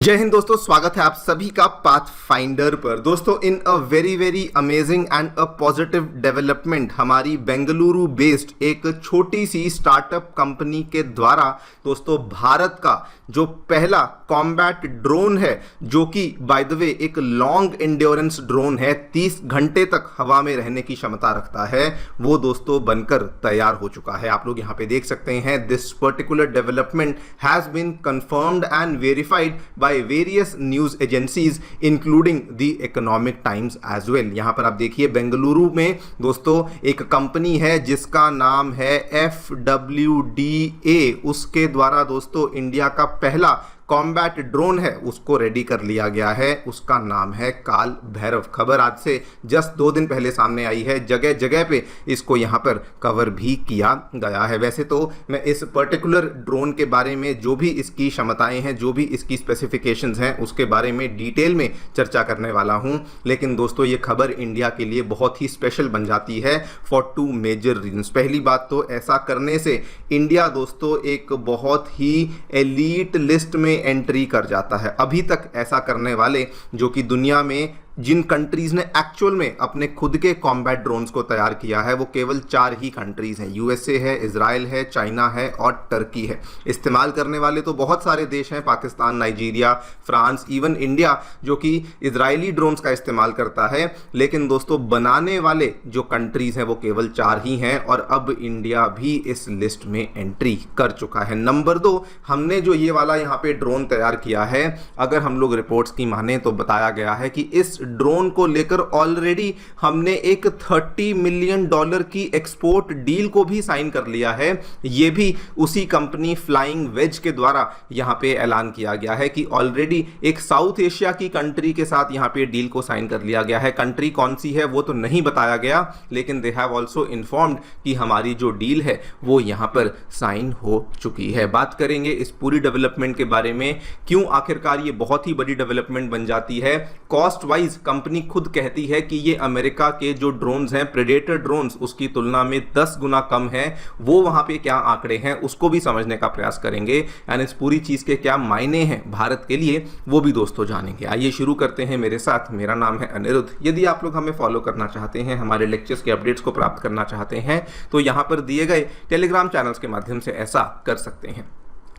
जय हिंद दोस्तों, स्वागत है आप सभी का पाथ फाइंडर पर। दोस्तों, in a very amazing and a positive development, हमारी बेंगलुरु बेस्ड एक छोटी सी स्टार्टअप कंपनी के द्वारा दोस्तों भारत का जो पहला कॉम्बैट ड्रोन है, जो कि बाय द वे एक लॉन्ग एंड्योरेंस ड्रोन है, 30 घंटे तक हवा में रहने की क्षमता रखता है, वो दोस्तों बनकर तैयार हो चुका है। आप लोग यहाँ पे देख सकते हैं, this particular development has been confirmed and verified by various news agencies including the Economic Times as well। यहां पर आप देखिए, बेंगलुरु में दोस्तों एक कंपनी है जिसका नाम है FWDA, उसके द्वारा दोस्तों इंडिया का पहला कॉम्बैट ड्रोन है, उसको रेडी कर लिया गया है। उसका नाम है काल भैरव। खबर आज से जस्ट 2 दिन पहले सामने आई है, जगह जगह पे इसको यहाँ पर कवर भी किया गया है। वैसे तो मैं इस पर्टिकुलर ड्रोन के बारे में, जो भी इसकी क्षमताएं हैं, जो भी इसकी स्पेसिफिकेशंस हैं, उसके बारे में डिटेल में चर्चा करने वाला हूं, लेकिन दोस्तों ये खबर इंडिया के लिए बहुत ही स्पेशल बन जाती है फॉर 2 मेजर रीजंस। पहली बात तो ऐसा करने से इंडिया दोस्तों एक बहुत ही एलीट लिस्ट में एंट्री कर जाता है। अभी तक ऐसा करने वाले, जो कि दुनिया में जिन कंट्रीज ने एक्चुअल में अपने खुद के कॉम्बैट ड्रोन्स को तैयार किया है, वो केवल 4 ही कंट्रीज हैं। यूएसए है, इजराइल है, चाइना है और टर्की है। इस्तेमाल करने वाले तो बहुत सारे देश हैं, Pakistan, Nigeria, France, even India, जो कि इजरायली ड्रोन्स का इस्तेमाल करता है। लेकिन दोस्तों बनाने वाले जो कंट्रीज हैं वो केवल 4 ही हैं, और अब इंडिया भी इस लिस्ट में एंट्री कर चुका है। नंबर 2, हमने जो ये वाला यहाँ पे ड्रोन तैयार किया है, अगर हम लोग रिपोर्ट्स की माने तो बताया गया है कि इस ड्रोन को लेकर ऑलरेडी हमने एक $30 मिलियन की एक्सपोर्ट डील को भी साइन कर लिया है। यह भी उसी कंपनी फ्लाइंग वेज के द्वारा यहां पे ऐलान किया गया है कि ऑलरेडी एक साउथ एशिया की कंट्री के साथ यहां पे डील को साइन कर लिया गया है। कंट्री कौन सी है वो तो नहीं बताया गया, लेकिन दे हैव ऑल्सो इन्फॉर्म्ड कि हमारी जो डील है वो यहां पर साइन हो चुकी है। बात करेंगे इस पूरी डेवलपमेंट के बारे में, क्यों आखिरकार ये बहुत ही बड़ी डेवलपमेंट बन जाती है। कॉस्ट वाइज कंपनी खुद कहती है कि ये अमेरिका के जो ड्रोन्स हैं, प्रेडेटर ड्रोन्स, उसकी तुलना में 10 गुना कम है। वो वहां पे क्या आंकड़े हैं उसको भी समझने का प्रयास करेंगे, एंड इस पूरी चीज के क्या मायने हैं भारत के लिए वो भी दोस्तों जानेंगे। आइए शुरू करते हैं मेरे साथ। मेरा नाम है अनिरुद्ध। यदि आप लोग हमें फॉलो करना चाहते हैं, हमारे लेक्चर्स के अपडेट्स को प्राप्त करना चाहते हैं, तो यहां पर दिए गए टेलीग्राम चैनल्स के माध्यम से ऐसा कर सकते हैं।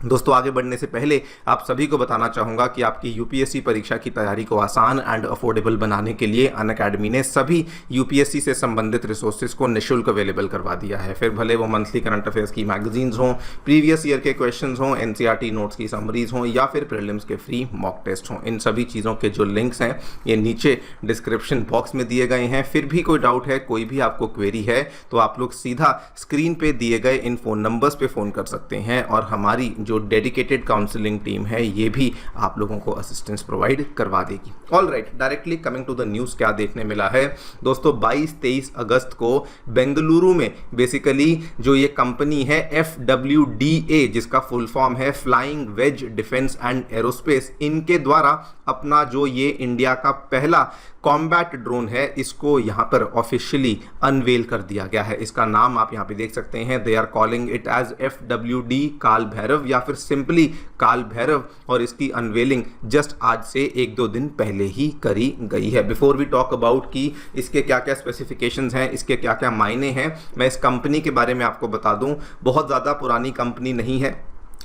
दोस्तों, आगे बढ़ने से पहले आप सभी को बताना चाहूँगा कि आपकी यूपीएससी परीक्षा की तैयारी को आसान एंड अफोर्डेबल बनाने के लिए अनअकैडमी ने सभी यूपीएससी से संबंधित रिसोर्सेज को निःशुल्क अवेलेबल करवा दिया है। फिर भले वो मंथली करंट अफेयर्स की मैगजीन्स हों, प्रीवियस ईयर के क्वेश्चंस हों, एनसीईआरटी नोट्स की समरीज हों, या फिर प्रीलिम्स के फ्री मॉक टेस्ट हों, इन सभी चीज़ों के जो लिंक्स हैं ये नीचे डिस्क्रिप्शन बॉक्स में दिए गए हैं। फिर भी कोई डाउट है, कोई भी आपको क्वेरी है, तो आप लोग सीधा स्क्रीन पर दिए गए इन फ़ोन नंबर्स पर फ़ोन कर सकते हैं, और हमारी जो डेडिकेटेड काउंसलिंग टीम है ये भी आप लोगों को असिस्टेंस प्रोवाइड करवा देगी। All right, directly coming to the news, क्या देखने मिला है दोस्तों। 22-23 अगस्त को बेंगलुरु में बेसिकली जो ये कंपनी है FWDA, जिसका फुल फॉर्म है flying wedge defence and aerospace, इनके द्वारा अपना जो ये इंडिया का पहला कॉम्बैट ड्रोन है, इसको यहाँ पर ऑफिशियली अनवेल कर दिया गया है। इसका नाम आप यहाँ पे देख सकते हैं, they are calling it as FWD Kaal Bhairav, या फिर सिंपली काल भैरव, और इसकी अनवेलिंग जस्ट आज से 1-2 दिन पहले ही करी गई है। बिफोर वी टॉक अबाउट कि इसके क्या क्या स्पेसिफिकेशंस हैं, इसके क्या क्या मायने हैं, मैं इस कंपनी के बारे में आपको बता दूं। बहुत ज़्यादा पुरानी कंपनी नहीं है,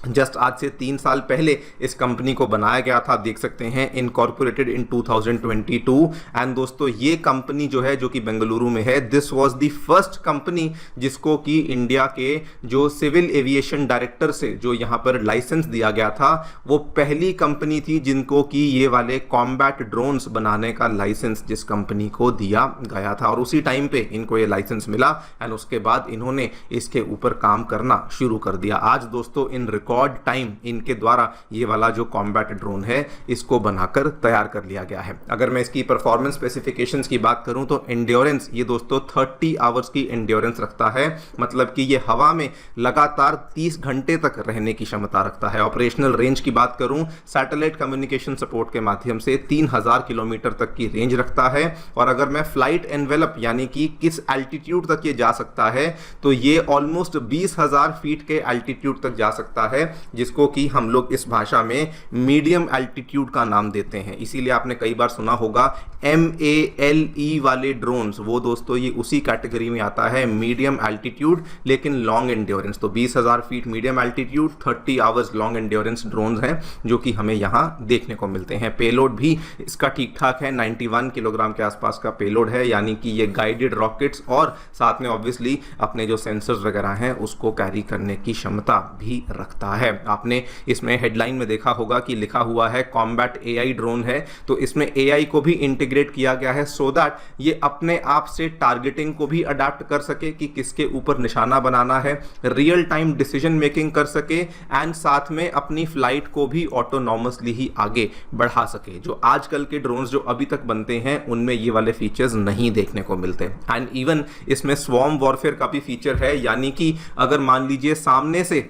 जस्ट आज से 3 साल पहले इस कंपनी को बनाया गया था। देख सकते हैं इनकॉर्पोरेटेड इन 2022। एंड दोस्तों ये कंपनी जो है, जो कि बेंगलुरु में है, this was the first company जिसको कि इंडिया के जो सिविल एविएशन डायरेक्टर से जो यहाँ पर लाइसेंस दिया गया था, वो पहली कंपनी थी जिनको कि ये वाले कॉम्बैट ड्रोन्स बनाने का लाइसेंस जिस कंपनी को दिया गया था, और उसी टाइम पे इनको ये लाइसेंस मिला, एंड उसके बाद इन्होंने इसके ऊपर काम करना शुरू कर दिया। आज दोस्तों इन रिकॉर्ड टाइम इनके द्वारा ये वाला जो कॉम्बैट ड्रोन है इसको बनाकर तैयार कर लिया गया है। अगर मैं इसकी परफॉर्मेंस स्पेसिफिकेशंस की बात करूं तो एंड्योरेंस ये दोस्तों 30 आवर्स की एंड्योरेंस रखता है, मतलब कि ये हवा में लगातार 30 घंटे तक रहने की क्षमता रखता है। ऑपरेशनल रेंज की बात करूं, सैटेलाइट कम्युनिकेशन सपोर्ट के माध्यम से 3000 किलोमीटर तक की रेंज रखता है, और अगर मैं फ्लाइट एनवेलप यानी कि किस एल्टीट्यूड तक ये जा सकता है, तो ये ऑलमोस्ट 20,000 फीट के एल्टीट्यूड तक जा सकता है। है, जिसको कि हम लोग इस भाषा में मीडियम एल्टीट्यूड का नाम देते हैं। इसीलिए आपने कई बार सुना होगा MALE वाले ड्रोन्स, वो दोस्तों ये उसी कैटेगरी में आता है, मीडियम एल्टीट्यूड लेकिन लॉन्ग एंड्योरेंस। तो 20,000 feet medium altitude, 30 hours long endurance drones हैं जो कि हमें यहाँ देखने को मिलते हैं। पेलोड भी इसका ठीक ठाक है, 91 किलोग्राम के आसपास का पेलोड है, यानी कि ये गाइडेड रॉकेट्स और साथ में ऑब्वियसली अपने जो सेंसर्स वगैरह हैं उसको कैरी करने की क्षमता भी रखता है। आपने इसमें हेडलाइन में देखा होगा कि लिखा हुआ है कॉम्बैट AI ड्रोन है, तो इसमें AI को भी इंटीग्रेट किया गया है सो दैट ये अपने आप से टारगेटिंग को भी अडाप्ट कर सके कि किसके ऊपर निशाना बनाना है, रियल टाइम डिसीजन मेकिंग कर सके एंड साथ में अपनी फ्लाइट को भी ऑटोनॉमसली ही आगे बढ़ा सके। जो आजकल के ड्रोन्स जो अभी तक बनते हैं उनमें ये वाले फीचर्स नहीं देखने को मिलते। एंड इवन इसमें स्वॉर्म वॉरफेयर का भी फीचर है, यानी कि अगर मान लीजिए सामने से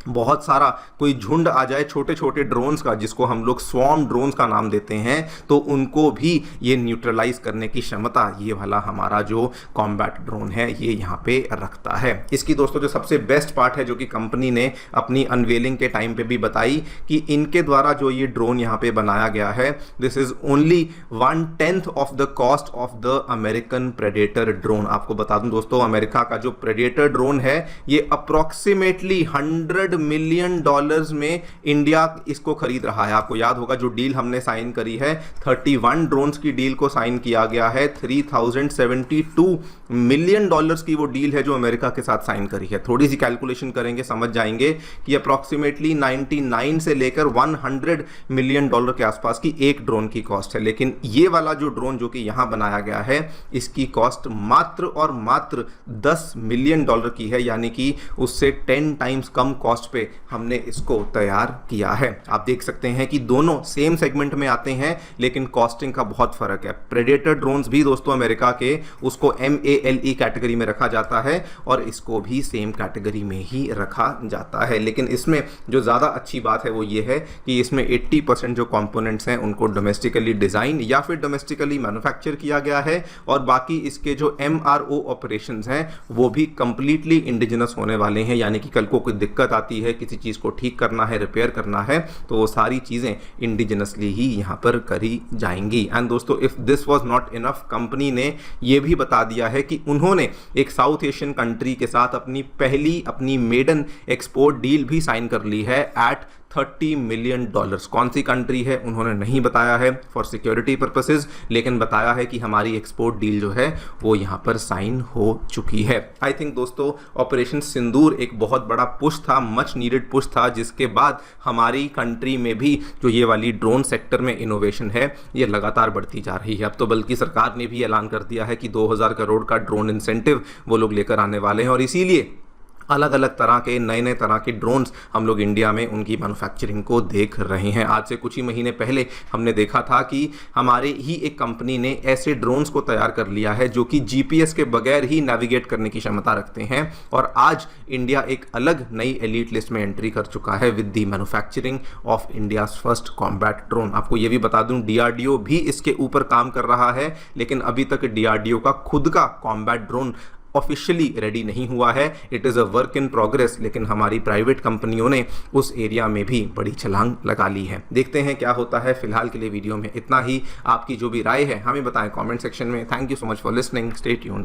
बहुत सारा कोई झुंड आ जाए छोटे छोटे ड्रोन्स का, जिसको हम लोग स्वॉर्म ड्रोन्स का नाम देते हैं, तो उनको भी ये न्यूट्रलाइज करने की क्षमता ये वाला हमारा जो कॉम्बैट ड्रोन है ये यहाँ पे रखता है। इसकी दोस्तों जो सबसे बेस्ट पार्ट है जो कि कंपनी ने अपनी अनवेलिंग के टाइम पे भी बताई कि इनके द्वारा जो ये ड्रोन यहाँ पे बनाया गया है, this is only 1/10 of the cost of the American predator drone. आपको बता दूं दोस्तों, अमेरिका का जो प्रेडेटर ड्रोन है ये अप्रोक्सीमेटली $100 मिलियन में इंडिया इसको खरीद रहा है। आपको याद होगा जो डील हमने साइन करी है, 31 ड्रोन्स की डील को साइन किया गया है, $3072 मिलियन की वो डील है जो अमेरिका के साथ साइन करी है। थोड़ी सी कैलकुलेशन करेंगे समझ जाएंगे कि अप्रोक्सीमेटली 99 से लेकर $100 मिलियन के आसपास की एक ड्रोन की कॉस्ट है। लेकिन ये वाला जो ड्रोन जो कि यहां बनाया गया है इसकी कॉस्ट मात्र और मात्र $10 मिलियन की है, यानी कि उससे 10 टाइम्स कम कॉस्ट पे हमने इसको तैयार किया है। आप देख सकते हैं कि दोनों सेम सेगमेंट में आते हैं लेकिन कॉस्टिंग का बहुत फर्क है। प्रेडेटर ड्रोन्स भी दोस्तों अमेरिका के, उसको MALE कैटेगरी में रखा जाता है और इसको भी सेम कैटेगरी में ही रखा जाता है। लेकिन इसमें जो ज़्यादा अच्छी बात है वो ये है कि इसमें 80% जो कंपोनेंट्स हैं उनको डोमेस्टिकली डिज़ाइन या फिर डोमेस्टिकली मैन्युफैक्चर किया गया है और बाकी इसके जो MRO ऑपरेशंस हैं वो भी कंप्लीटली इंडिजिनस होने वाले हैं, यानी कि कल को कोई दिक्कत आती है, किसी चीज़ को ठीक करना है, रिपेयर करना है, तो वो सारी चीज़ें इंडिजिनसली ही यहाँ पर करी जाएंगी। एंड दोस्तों if this was not enough, company ने ये भी बता दिया है कि उन्होंने एक साउथ एशियन कंट्री के साथ अपनी मेडन एक्सपोर्ट डील भी साइन कर ली है एट $30 मिलियन। कौन सी कंट्री है उन्होंने नहीं बताया है फॉर सिक्योरिटी पर्पसेस, लेकिन बताया है कि हमारी एक्सपोर्ट डील जो है वो यहाँ पर साइन हो चुकी है। आई थिंक दोस्तों ऑपरेशन सिंदूर एक बहुत बड़ा पुश था, मच नीडेड पुश था, जिसके बाद हमारी कंट्री में भी जो ये वाली ड्रोन सेक्टर में इनोवेशन है ये लगातार बढ़ती जा रही है। अब तो बल्कि सरकार ने भी ऐलान कर दिया है कि 2000 करोड़ का ड्रोन इंसेंटिव वो लोग लेकर आने वाले हैं और इसीलिए अलग अलग तरह के नए तरह के ड्रोन्स हम लोग इंडिया में उनकी मैन्युफैक्चरिंग को देख रहे हैं। आज से कुछ ही महीने पहले हमने देखा था कि हमारे ही एक कंपनी ने ऐसे ड्रोन्स को तैयार कर लिया है जो कि GPS के बगैर ही नेविगेट करने की क्षमता रखते हैं और आज इंडिया एक अलग नई एलीट लिस्ट में एंट्री कर चुका है with the manufacturing of India's first combat drone. आपको ये भी बता दूं DRDO भी इसके ऊपर काम कर रहा है, लेकिन अभी तक DRDO का खुद का कॉम्बैट ड्रोन ऑफिशियली रेडी नहीं हुआ है। It is a work in progress, लेकिन हमारी प्राइवेट कंपनियों ने उस एरिया में भी बड़ी छलांग लगा ली है। देखते हैं क्या होता है। फिलहाल के लिए वीडियो में इतना ही। आपकी जो भी राय है हमें बताएं कमेंट सेक्शन में। Thank you so much for listening, stay tuned.